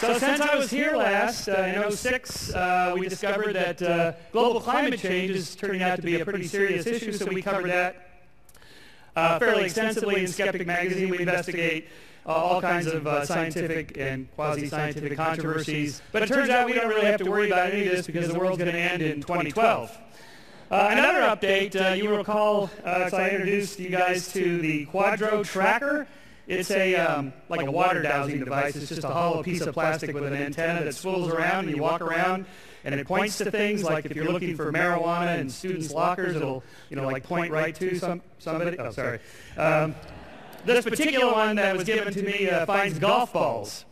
So since I was here last, in '06, we discovered that global climate change is turning out to be a pretty serious issue, so we covered that fairly extensively in Skeptic Magazine. We investigate all kinds of scientific and quasi-scientific controversies. But it turns out we don't really have to worry about any of this because the world's going to end in 2012. Another update, you will recall, so I introduced you guys to the Quadro Tracker. It's like a water dowsing device. It's just a hollow piece of plastic with an antenna that swivels around, and you walk around, and it points to things. Like if you're looking for marijuana in students' lockers, it'll, like point right to somebody. Oh, sorry. This particular one that was given to me finds golf balls,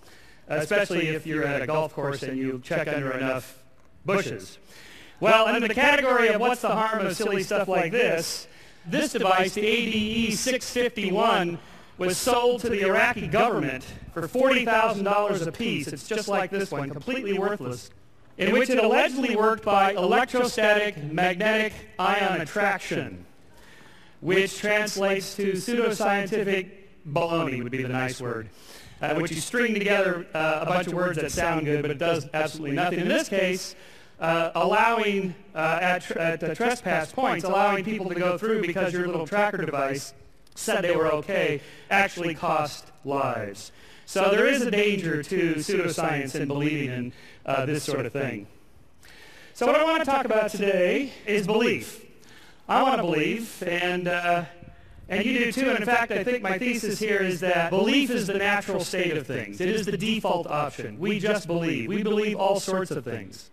especially if you're at a golf course and you check under enough bushes. Well, under the category of what's the harm of silly stuff like this device, the ADE 651, was sold to the Iraqi government for $40,000 a piece. It's just like this one, completely worthless, in which it allegedly worked by electrostatic magnetic ion attraction, which translates to pseudoscientific baloney, would be the nice word, which you string together a bunch of words that sound good, but it does absolutely nothing. In this case, allowing, at trespass points, allowing people to go through because your little tracker device said they were okay, actually cost lives. So there is a danger to pseudoscience and believing in this sort of thing. So what I want to talk about today is belief. I want to believe, and you do too. And in fact, I think my thesis here is that belief is the natural state of things. It is the default option. We just believe. We believe all sorts of things.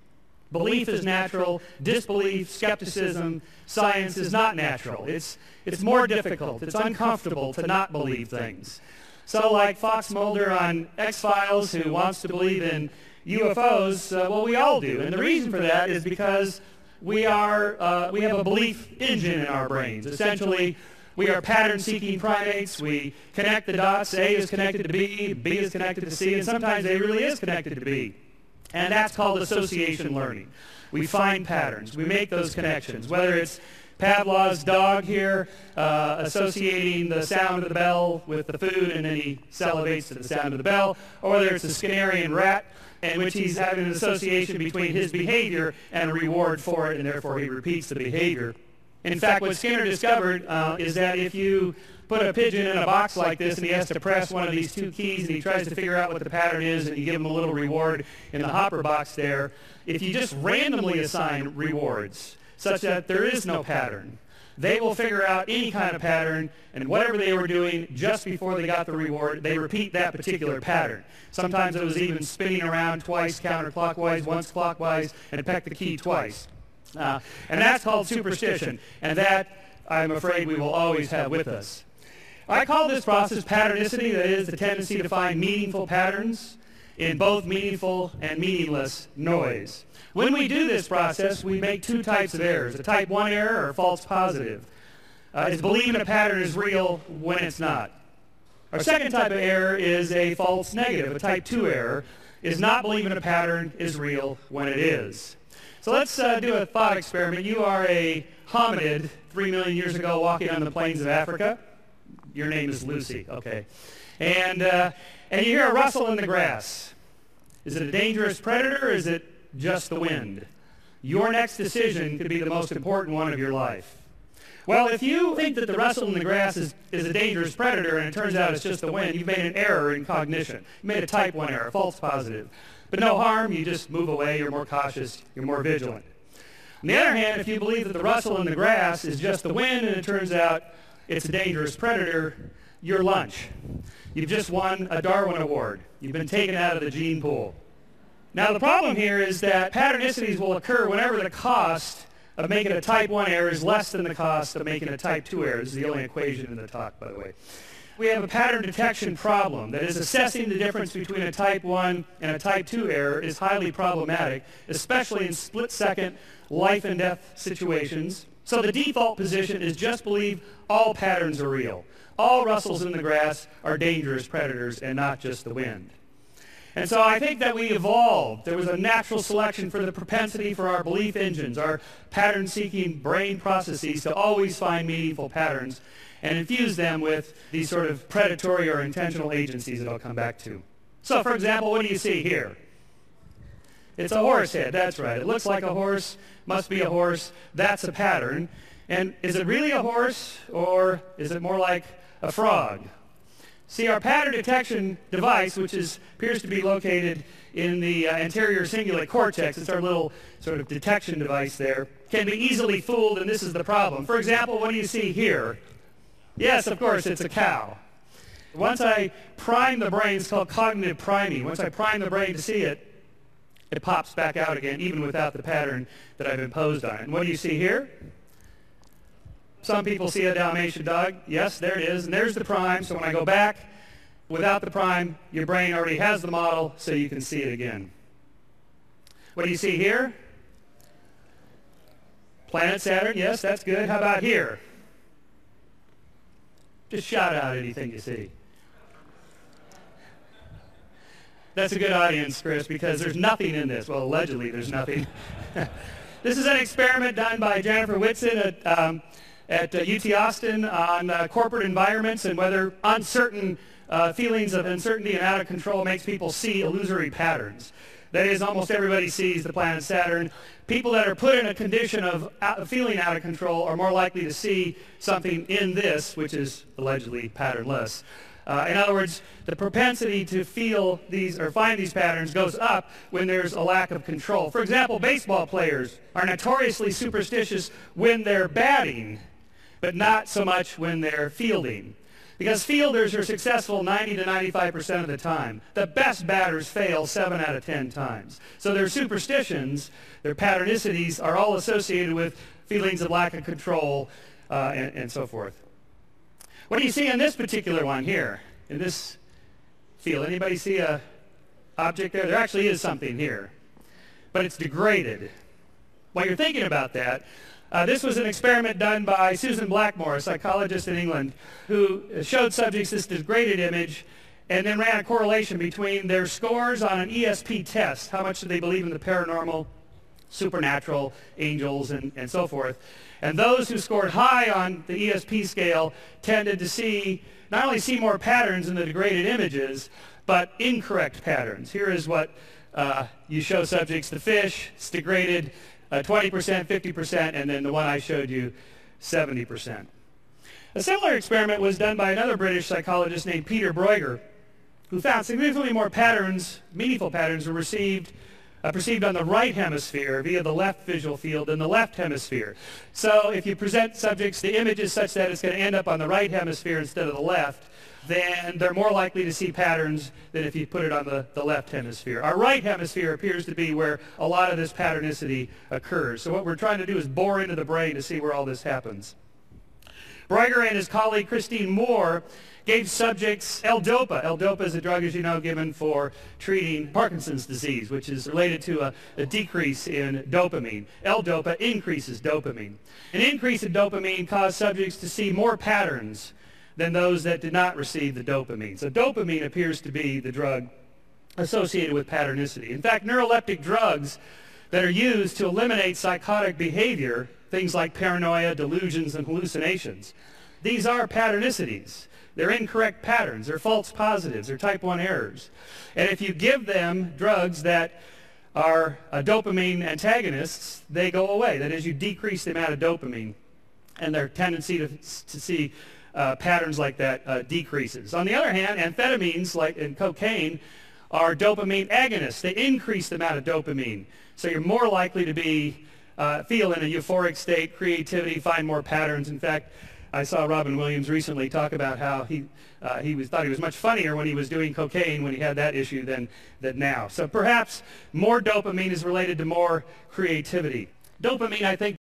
Belief is natural. Disbelief, skepticism, science is not natural. It's more difficult. It's uncomfortable to not believe things. So like Fox Mulder on X-Files, who wants to believe in UFOs, well, we all do. And the reason for that is because we have a belief engine in our brains. Essentially, we are pattern-seeking primates. We connect the dots. A is connected to B, B is connected to C, and sometimes A really is connected to B. And that's called association learning. We find patterns. We make those connections, whether it's Pavlov's dog here associating the sound of the bell with the food, and then he salivates to the sound of the bell, or whether it's a Skinnerian rat in which he's having an association between his behavior and a reward for it, and therefore he repeats the behavior. In fact, what Skinner discovered is that if you put a pigeon in a box like this and he has to press one of these two keys and he tries to figure out what the pattern is, and you give him a little reward in the hopper box there, if you just randomly assign rewards such that there is no pattern, they will figure out any kind of pattern, and whatever they were doing just before they got the reward, they repeat that particular pattern. Sometimes it was even spinning around twice counterclockwise, once clockwise, and peck the key twice. And that's called superstition, and that, I'm afraid, we will always have with us. I call this process patternicity, that is, the tendency to find meaningful patterns in both meaningful and meaningless noise. When we do this process, we make two types of errors, a type 1 error or false positive. It's believing a pattern is real when it's not. Our second type of error is a false negative. A type 2 error is not believing a pattern is real when it is. So let's do a thought experiment. You are a hominid 3 million years ago walking on the plains of Africa. Your name is Lucy, okay. And you hear a rustle in the grass. Is it a dangerous predator, or is it just the wind? Your next decision could be the most important one of your life. Well, if you think that the rustle in the grass is a dangerous predator and it turns out it's just the wind, you've made an error in cognition. You made a type 1 error, false positive. But no harm, you just move away, you're more cautious, you're more vigilant. On the other hand, if you believe that the rustle in the grass is just the wind and it turns out it's a dangerous predator, you're lunch. You've just won a Darwin Award. You've been taken out of the gene pool. Now the problem here is that patternicities will occur whenever the cost of making a type 1 error is less than the cost of making a type 2 error. This is the only equation in the talk, by the way. We have a pattern detection problem. That is, assessing the difference between a type 1 and a type 2 error is highly problematic, especially in split-second life and death situations. So the default position is just believe all patterns are real. All rustles in the grass are dangerous predators and not just the wind. And so I think that we evolved. There was a natural selection for the propensity for our belief engines, our pattern-seeking brain processes to always find meaningful patterns and infuse them with these sort of predatory or intentional agencies that I'll come back to. So, for example, what do you see here? It's a horse head, that's right. It looks like a horse, must be a horse. That's a pattern. And is it really a horse, or is it more like a frog? See, our pattern detection device, which appears to be located in the anterior cingulate cortex, it's our little sort of detection device there, can be easily fooled, and this is the problem. For example, what do you see here? Yes, of course, it's a cow. Once I prime the brain, it's called cognitive priming. Once I prime the brain to see it, it pops back out again, even without the pattern that I've imposed on it. And what do you see here? Some people see a Dalmatian dog. Yes, there it is. And there's the prime. So when I go back, without the prime, your brain already has the model, so you can see it again. What do you see here? Planet Saturn. Yes, that's good. How about here? Just shout out anything you see. That's a good audience, Chris, because there's nothing in this. Well, allegedly there's nothing. This is an experiment done by Jennifer Whitson at UT Austin on corporate environments and whether uncertain feelings of uncertainty and out of control makes people see illusory patterns. That is, almost everybody sees the planet Saturn. People that are put in a condition of feeling out of control are more likely to see something in this, which is allegedly patternless. In other words, the propensity to feel these or find these patterns goes up when there's a lack of control. For example, baseball players are notoriously superstitious when they're batting, but not so much when they're fielding. Because fielders are successful 90 to 95% of the time. The best batters fail 7 out of 10 times. So their superstitions, their patternicities, are all associated with feelings of lack of control and so forth. What do you see in this particular one here, in this field? Anybody see a object there? There actually is something here, but it's degraded. While you're thinking about that, this was an experiment done by Susan Blackmore, a psychologist in England, who showed subjects this degraded image and then ran a correlation between their scores on an ESP test, how much do they believe in the paranormal, supernatural, angels, and so forth. And those who scored high on the ESP scale tended to not only see more patterns in the degraded images, but incorrect patterns. Here is what you show subjects. The fish, it's degraded 20%, 50%, and then the one I showed you, 70%. A similar experiment was done by another British psychologist named Peter Bruegger, who found significantly more patterns, meaningful patterns, were perceived on the right hemisphere via the left visual field than the left hemisphere. So if you present subjects the images such that it's going to end up on the right hemisphere instead of the left, then they're more likely to see patterns than if you put it on the left hemisphere. Our right hemisphere appears to be where a lot of this patternicity occurs. So what we're trying to do is bore into the brain to see where all this happens. Bruegger and his colleague Christine Moore gave subjects L-DOPA. L-DOPA is a drug, as you know, given for treating Parkinson's disease, which is related to a decrease in dopamine. L-DOPA increases dopamine. An increase in dopamine caused subjects to see more patterns than those that did not receive the dopamine. So dopamine appears to be the drug associated with patternicity. In fact, neuroleptic drugs that are used to eliminate psychotic behavior, things like paranoia, delusions, and hallucinations, these are patternicities. They're incorrect patterns. They're false positives. They're type 1 errors. And if you give them drugs that are dopamine antagonists, they go away. That is, you decrease the amount of dopamine, and their tendency to see patterns like that decreases. On the other hand, amphetamines like in cocaine are dopamine agonists. They increase the amount of dopamine. So you're more likely to feel in a euphoric state, creativity, find more patterns. In fact, I saw Robin Williams recently talk about how he thought he was much funnier when he was doing cocaine when he had that issue than now. So perhaps more dopamine is related to more creativity. Dopamine, I think,